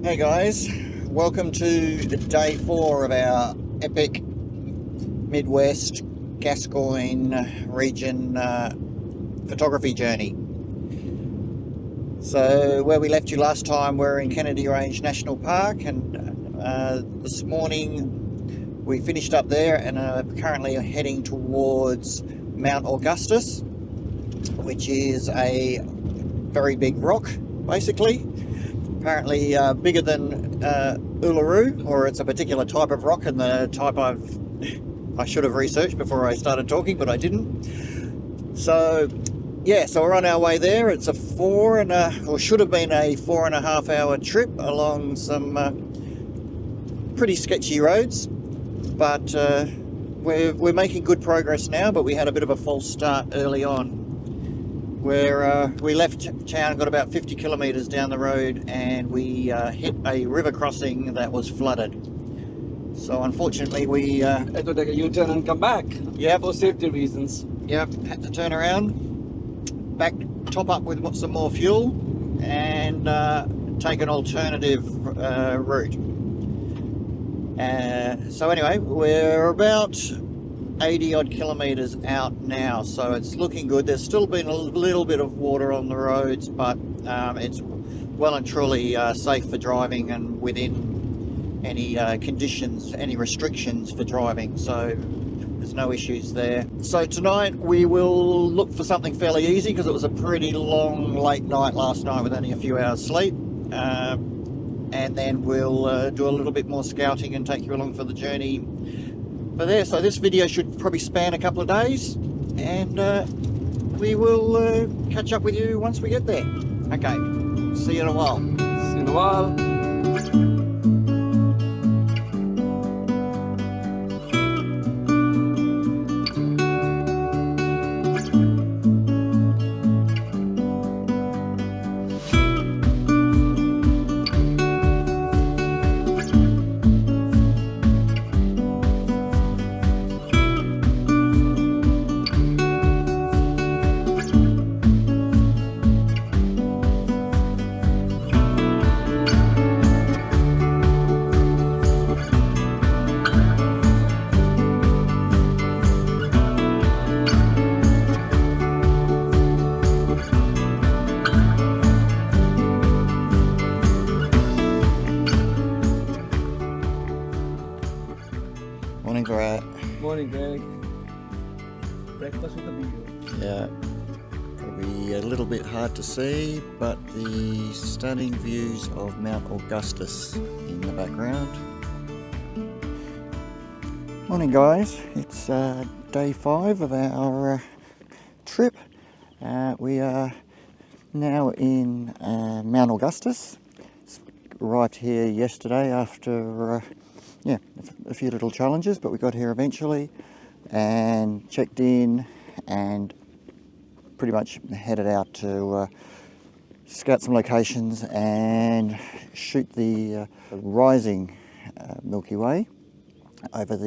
Hey guys, welcome to day 4 of our epic Midwest Gascoyne region photography journey. So where we left you last time, we're in Kennedy Range National Park, and this morning we finished up there and are currently heading towards Mt Augustus, which is a very big rock basically. Apparently bigger than Uluru, or it's a particular type of rock, and the type I should have researched before I started talking, but I didn't. So yeah, so we're on our way there. It's a should have been a 4.5 hour trip along some pretty sketchy roads, but we're making good progress now. But we had a bit of a false start early on, where we left town, got about 50 kilometres down the road, and we hit a river crossing that was flooded. So unfortunately we had to take a U-turn and come back. Yeah, for safety reasons. Yep, had to turn around, top up with some more fuel, and take an alternative route. So anyway, we're about 80 odd kilometres out now, so it's looking good. There's still been a little bit of water on the roads, but it's well and truly safe for driving and within any conditions, any restrictions for driving, so there's no issues there. So tonight we will look for something fairly easy, because it was a pretty long late night last night with only a few hours sleep, and then we'll do a little bit more scouting and take you along for the journey there. So this video should probably span a couple of days, and we will catch up with you once we get there. Okay, see you in a while. See you in a while. Morning, Virat. Morning, Greg. Breakfast with a view. Yeah, probably a little bit hard to see, but the stunning views of Mt Augustus in the background. Morning guys, it's day 5 of our trip. We are now in Mt Augustus. Arrived here yesterday after a few little challenges, but we got here eventually and checked in and pretty much headed out to scout some locations and shoot the rising Milky Way over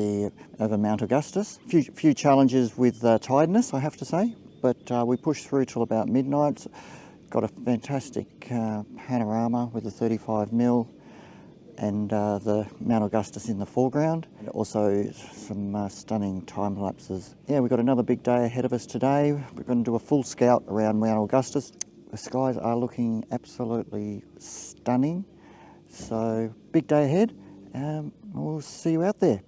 Mt Augustus. Few challenges with tiredness, I have to say, but we pushed through till about midnight. Got a fantastic panorama with the 35mm and the Mt Augustus in the foreground, and also some stunning time lapses. Yeah, we've got another big day ahead of us today. We're going to do a full scout around Mt Augustus. The skies are looking absolutely stunning, so big day ahead. We'll see you out there.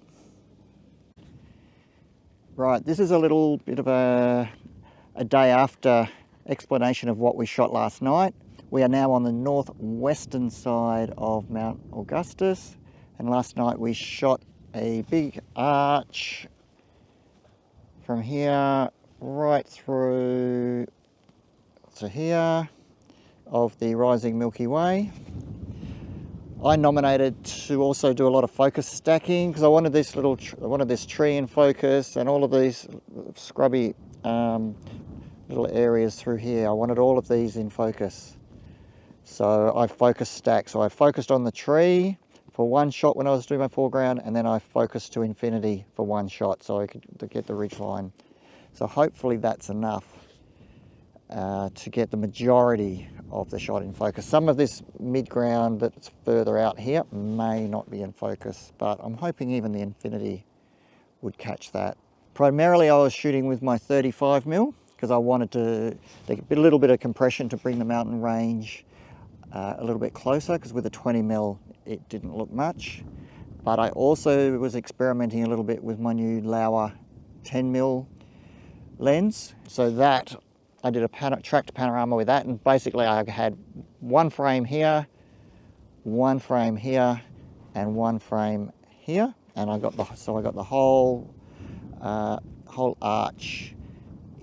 Right, this is a little bit of a day after explanation of what we shot last night. We are now on the northwestern side of Mt Augustus, and last night we shot a big arch from here right through to here of the rising Milky Way. I nominated to also do a lot of focus stacking, because I wanted this tree in focus and all of these scrubby little areas through here. I wanted all of these in focus. So I focus stacked. So I focused on the tree for one shot when I was doing my foreground, and then I focused to infinity for one shot so I could get the ridge line. So hopefully that's enough to get the majority of the shot in focus. Some of this mid-ground that's further out here may not be in focus, but I'm hoping even the Infinity would catch that. Primarily I was shooting with my 35mm because I wanted to get a little bit of compression to bring the mountain range a little bit closer, because with a 20mm it didn't look much. But I also was experimenting a little bit with my new Laowa 10mm lens, so that I did a tracked panorama with that, and basically I had one frame here, one frame here, and one frame here, and I got the whole arch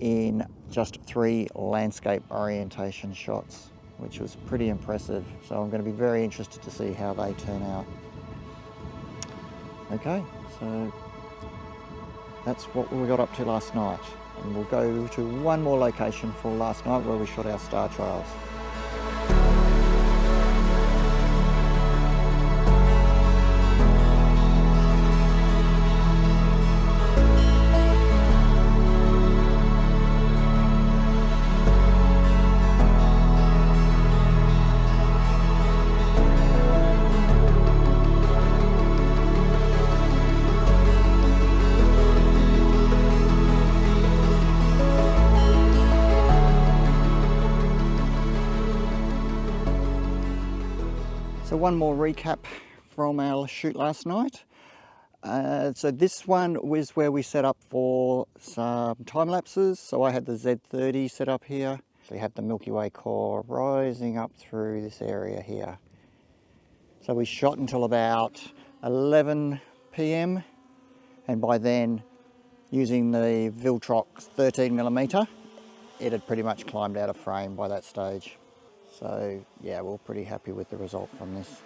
in just 3 landscape orientation shots, which was pretty impressive. So I'm going to be very interested to see how they turn out. Okay, so that's what we got up to last night. And we'll go to one more location for last night where we shot our star trails. So one more recap from our shoot last night. So this one was where we set up for some time lapses. So I had the Z30 set up here. We had the Milky Way core rising up through this area here. So we shot until about 11 p.m. and by then, using the Viltrox 13mm, it had pretty much climbed out of frame by that stage. So yeah, we're pretty happy with the result from this.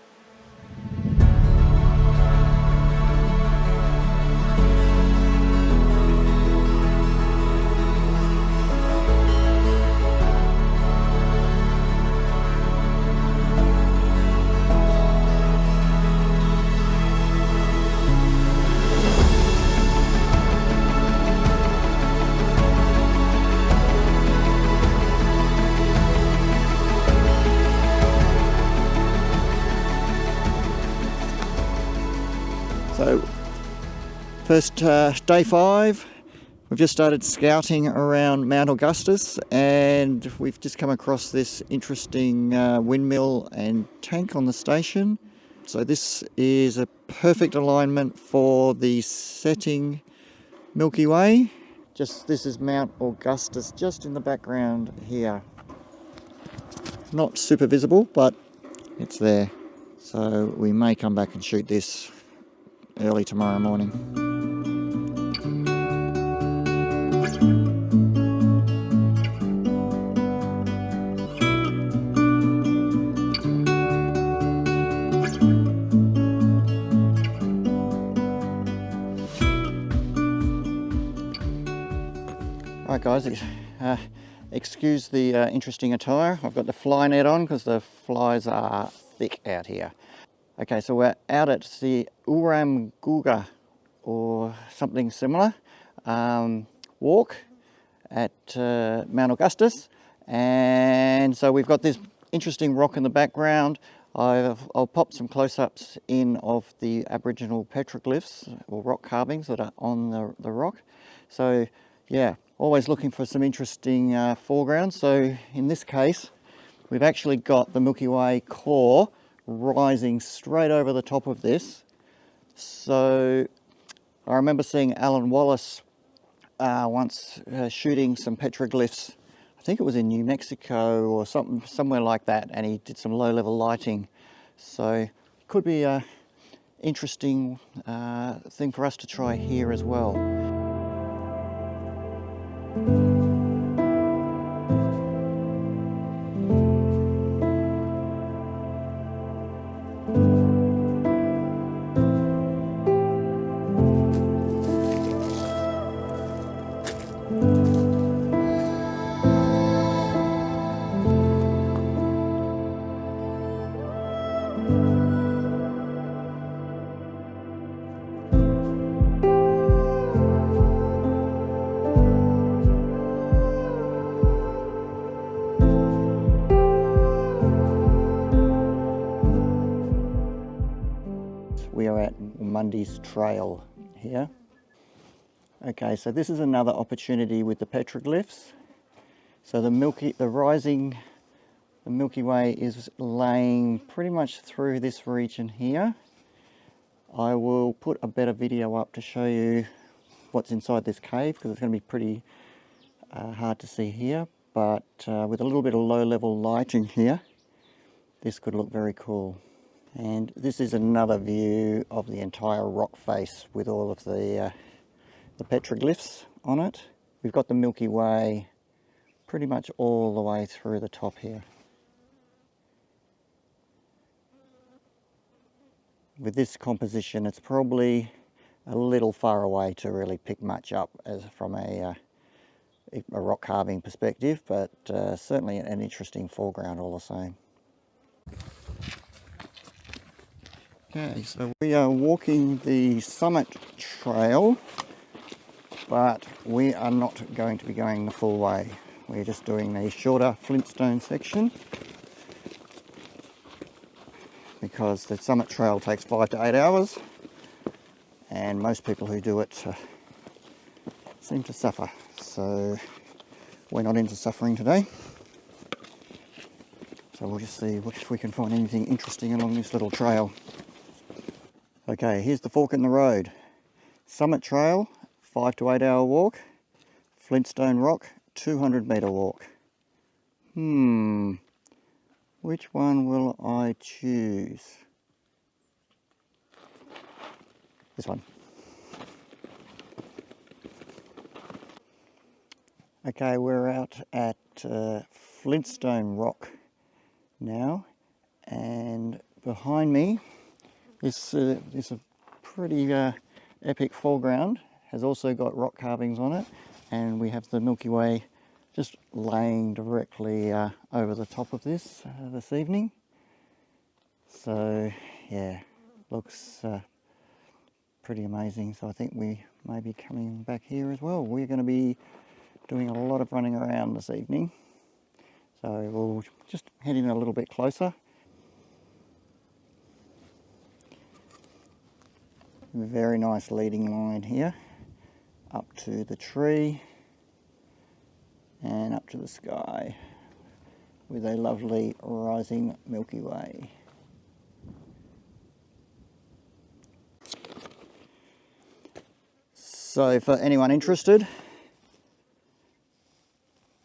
So, first day 5, we've just started scouting around Mt Augustus, and we've just come across this interesting windmill and tank on the station. So this is a perfect alignment for the setting Milky Way. This is Mt Augustus just in the background here. Not super visible, but it's there. So we may come back and shoot this early tomorrow morning. Right guys, excuse the interesting attire. I've got the fly net on because the flies are thick out here. Okay, so we're out at the Burringurrah or something similar walk at Mt Augustus, and so we've got this interesting rock in the background. I'll pop some close-ups in of the Aboriginal petroglyphs or rock carvings that are on the rock. So yeah, always looking for some interesting foreground. So in this case, we've actually got the Milky Way core rising straight over the top of this. So I remember seeing Alan Wallace once shooting some petroglyphs. I think it was in New Mexico or somewhere like that, and he did some low-level lighting. So could be an interesting thing for us to try here as well. at Mundy's Trail here. Okay, so this is another opportunity with the petroglyphs. So the Milky Way is laying pretty much through this region here. I will put a better video up to show you what's inside this cave, because it's going to be pretty hard to see here, but with a little bit of low level lighting here, this could look very cool. And this is another view of the entire rock face with all of the petroglyphs on it. We've got the Milky Way pretty much all the way through the top here. With this composition, it's probably a little far away to really pick much up as from a rock carving perspective, but certainly an interesting foreground all the same. Okay, so we are walking the summit trail, but we are not going to be going the full way. We're just doing the shorter flintstone section, because the summit trail takes 5 to 8 hours, and most people who do it seem to suffer. So we're not into suffering today. So we'll just see if we can find anything interesting along this little trail. Okay, here's the fork in the road. Summit trail, 5 to 8 hour walk. Flintstone rock, 200 metre walk. Which one will I choose? This one. Okay, we're out at Flintstone Rock now, and behind me is a pretty epic foreground. Has also got rock carvings on it, and we have the Milky Way just laying directly over the top of this this evening. So yeah, looks pretty amazing. So I think we may be coming back here as well. We're going to be doing a lot of running around this evening, so we'll just head in a little bit closer. Very nice leading line here up to the tree and up to the sky with a lovely rising Milky Way. So for anyone interested,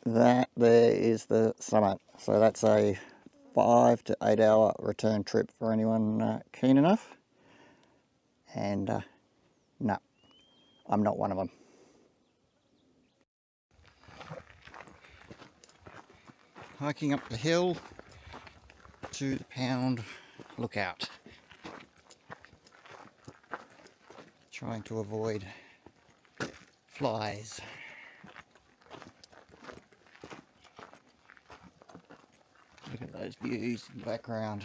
that there is the summit. So that's a 5 to 8 hour return trip for anyone keen enough. And no, I'm not one of them. Hiking up the hill to the Pound Lookout. Trying to avoid flies. Look at those views in the background.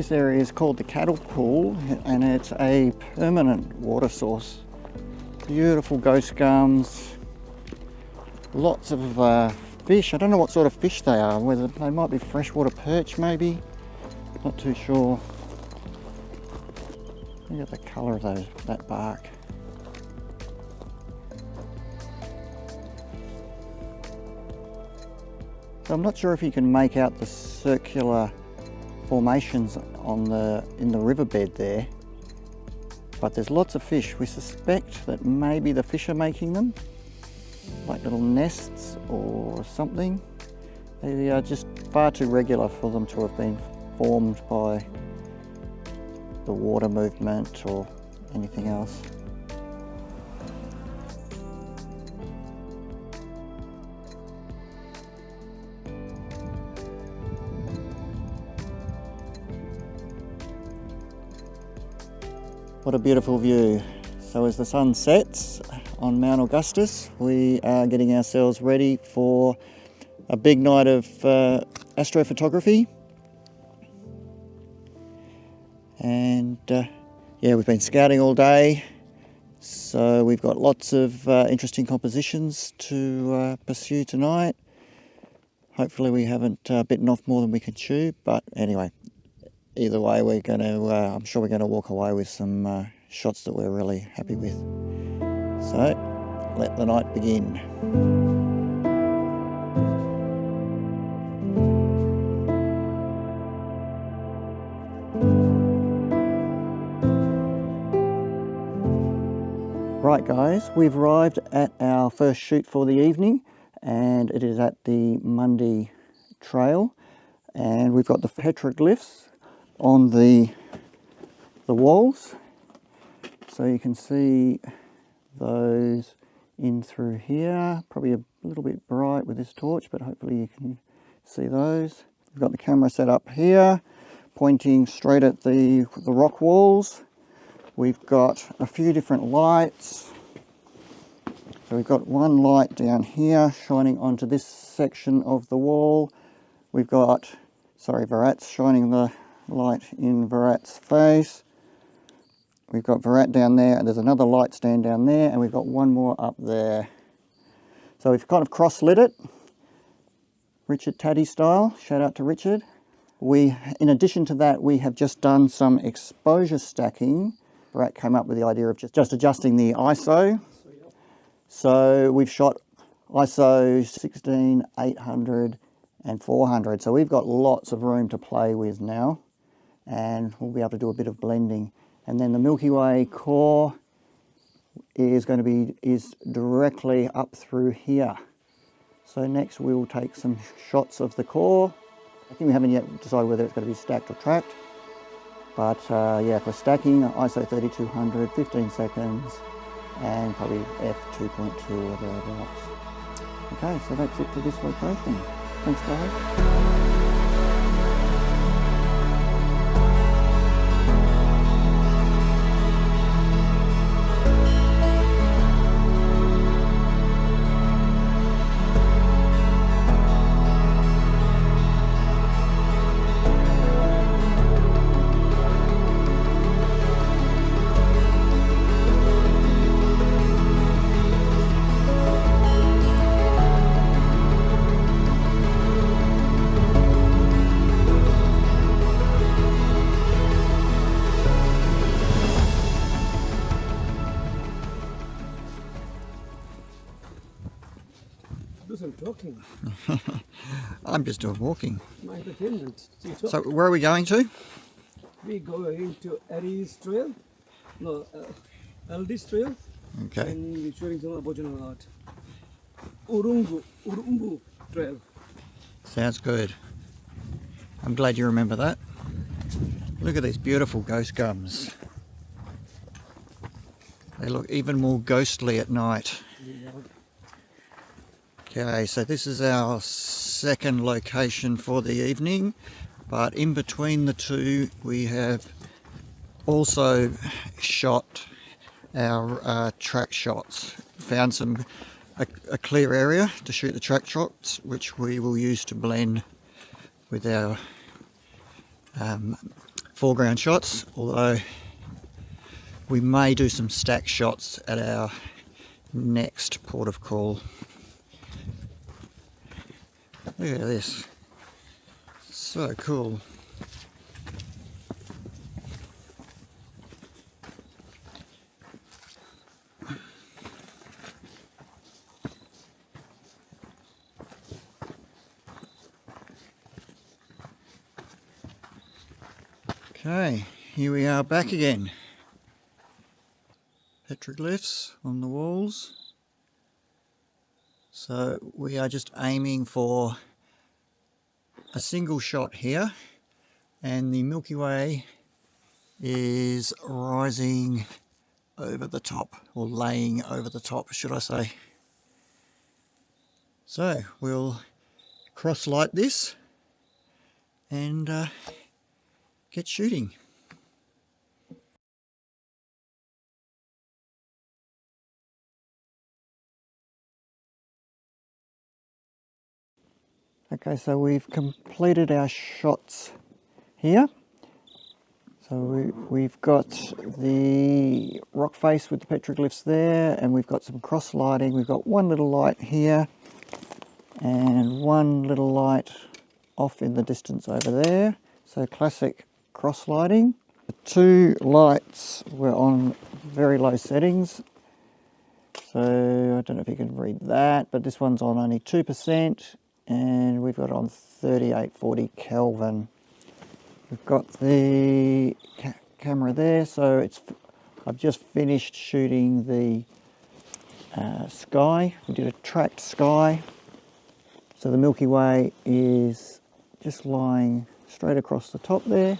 This area is called the Cattle Pool, and it's a permanent water source. Beautiful ghost gums, lots of fish. I don't know what sort of fish they are, whether they might be freshwater perch maybe, not too sure. Look at the colour of that bark. So I'm not sure if you can make out the circular formations in the riverbed there, but there's lots of fish. We suspect that maybe the fish are making them, like little nests or something. They are just far too regular for them to have been formed by the water movement or anything else. What a beautiful view. So as the sun sets on Mt Augustus, we are getting ourselves ready for a big night of astrophotography. And yeah, we've been scouting all day, so we've got lots of interesting compositions to pursue tonight. Hopefully we haven't bitten off more than we can chew, but anyway, either way, we're going to, I'm sure we're going to walk away with some shots that we're really happy with. So, let the night begin. Right guys, we've arrived at our first shoot for the evening, and it is at the Mundy Trail, and we've got the petroglyphs on the walls, so you can see those in through here. Probably a little bit bright with this torch, but hopefully you can see those. We've got the camera set up here, pointing straight at the rock walls. We've got a few different lights. So we've got one light down here shining onto this section of the wall. We've got, Virat's shining the light in Virat's face. We've got Virat down there, and there's another light stand down there, and we've got one more up there. So we've kind of cross-lit it, Richard Taddy style. Shout out to Richard. In addition to that, we have just done some exposure stacking. Virat came up with the idea of just adjusting the ISO. So we've shot ISO 16, 800 and 400. So we've got lots of room to play with now, and we'll be able to do a bit of blending. And then the Milky Way core is directly up through here. So next we'll take some shots of the core. I think we haven't yet decided whether it's going to be stacked or tracked. But yeah, for stacking, ISO 3200, 15 seconds, and probably f2.2 or thereabouts. Okay, so that's it for this location. Thanks guys. Do some talking. I'm just doing walking. My entertainment. So where are we going to? We going to Aries Trail, no, Aldis Trail, Okay. and we're showing some Aboriginal art. Urumbu Trail. Sounds good. I'm glad you remember that. Look at these beautiful ghost gums. They look even more ghostly at night. Okay, so this is our second location for the evening, but in between the two we have also shot our track shots. Found a clear area to shoot the track shots, which we will use to blend with our foreground shots, although we may do some stack shots at our next port of call. Look at this, so cool. Okay, here we are back again. Petroglyphs on the walls. So we are just aiming for a single shot here, and the Milky Way is rising over the top, or laying over the top, should I say. So we'll cross light this and get shooting. Okay, so we've completed our shots here. So we've got the rock face with the petroglyphs there, and we've got some cross lighting. We've got one little light here and one little light off in the distance over there. So classic cross lighting. The two lights were on very low settings. So I don't know if you can read that, but this one's on only 2%, and we've got it on 3840 Kelvin. We've got the camera there, so I've just finished shooting the sky. We did a tracked sky. So the Milky Way is just lying straight across the top there.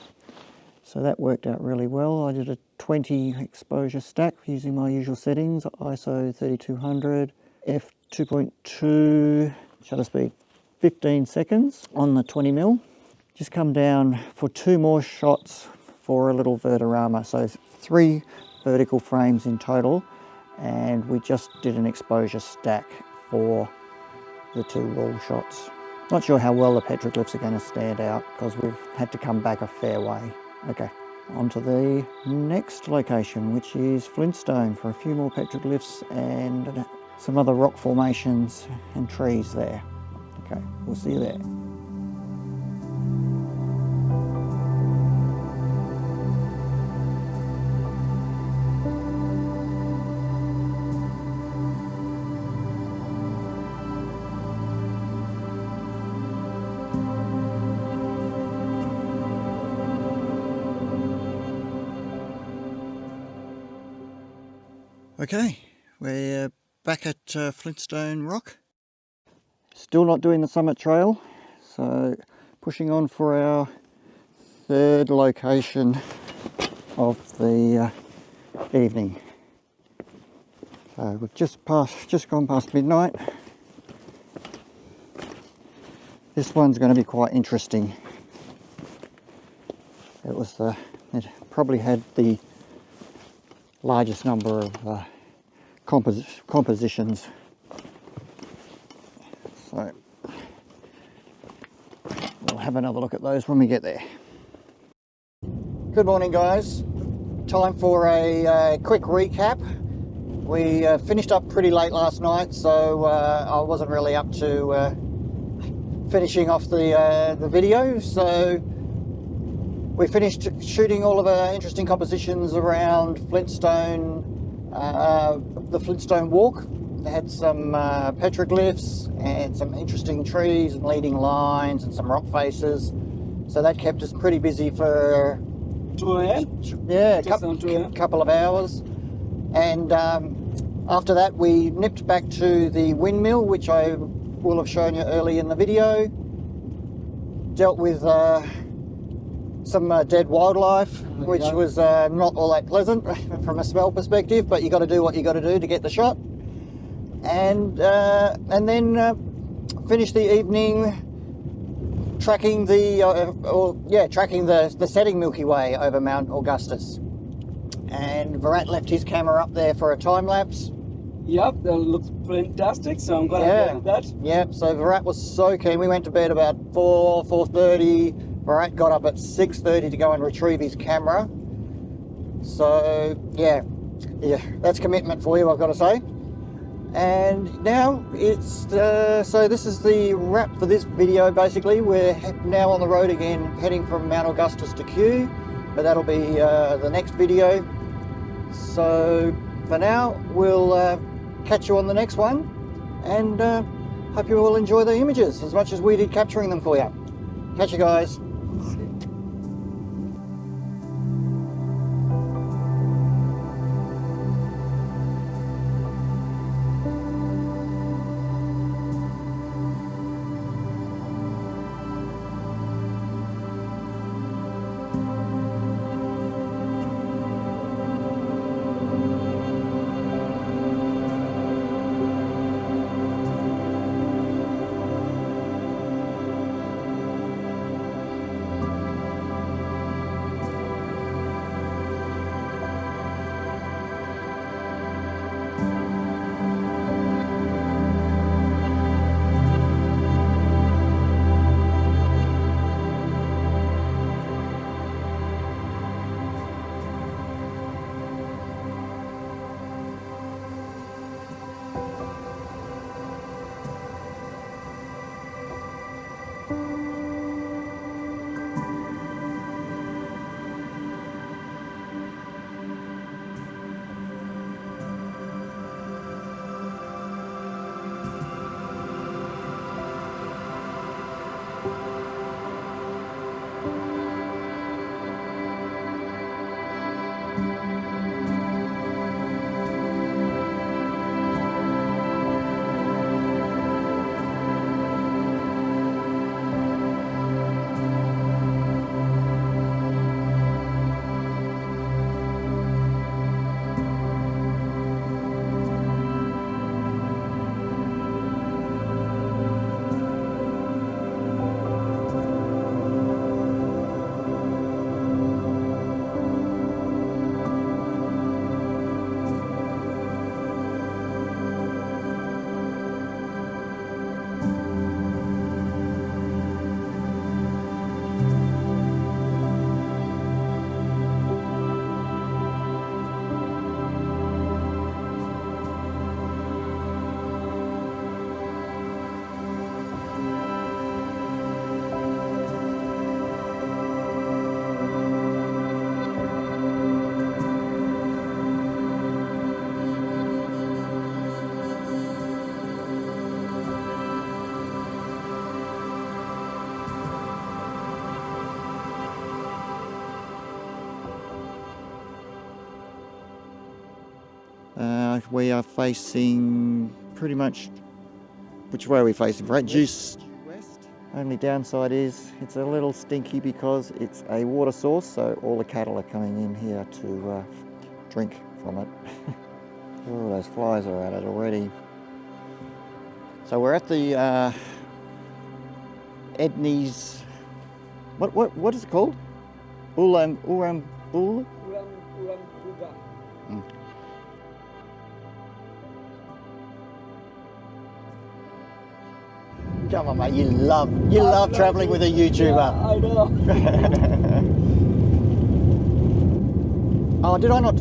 So that worked out really well. I did a 20 exposure stack using my usual settings, ISO 3200, f2.2, shutter speed 15 seconds on the 20mm. Just come down for two more shots for a little vertorama. So 3 vertical frames in total, and we just did an exposure stack for the 2 wall shots. Not sure how well the petroglyphs are going to stand out because we've had to come back a fair way. Okay, on to the next location, which is Flintstone, for a few more petroglyphs and some other rock formations and trees there. Okay, we'll see you there. Okay, we're back at Flintstone Rock. Still not doing the summit trail, so pushing on for our 3rd location of the evening. So we've just gone past midnight. This one's going to be quite interesting. It probably had the largest number of compositions. So we'll have another look at those when we get there. Good morning, guys. Time for a quick recap. We finished up pretty late last night, so I wasn't really up to finishing off the video. So we finished shooting all of our interesting compositions around Flintstone, the Flintstone Walk. They had some petroglyphs and some interesting trees and leading lines and some rock faces. So that kept us pretty busy for 2 a.m.? Yeah, a couple of hours. And after that we nipped back to the windmill, which I will have shown you early in the video. Dealt with some dead wildlife, which was not all that pleasant from a smell perspective, but you got to do what you got to do to get the shot. And then finish the evening tracking the setting Milky Way over Mt Augustus. And Virat left his camera up there for a time lapse. Yep, that looks fantastic, so I'm glad I did that. Yeah, so Virat was so keen. We went to bed about 4:30, Virat got up at 6:30 to go and retrieve his camera. So yeah, that's commitment for you, I've got to say. And now it's, so this is the wrap for this video basically. We're now on the road again, heading from Mt Augustus to Kew, but that'll be the next video. So for now, we'll catch you on the next one, and hope you all enjoy the images as much as we did capturing them for you. Catch you guys. We are facing pretty much, which way are we facing? Right, due west. Only downside is it's a little stinky because it's a water source, so all the cattle are coming in here to drink from it. Oh, those flies are at it already. So we're at the Edney's, what is it called? Urambula? Come on, mate, you love travelling with a YouTuber. Yeah, I know. Oh, did I not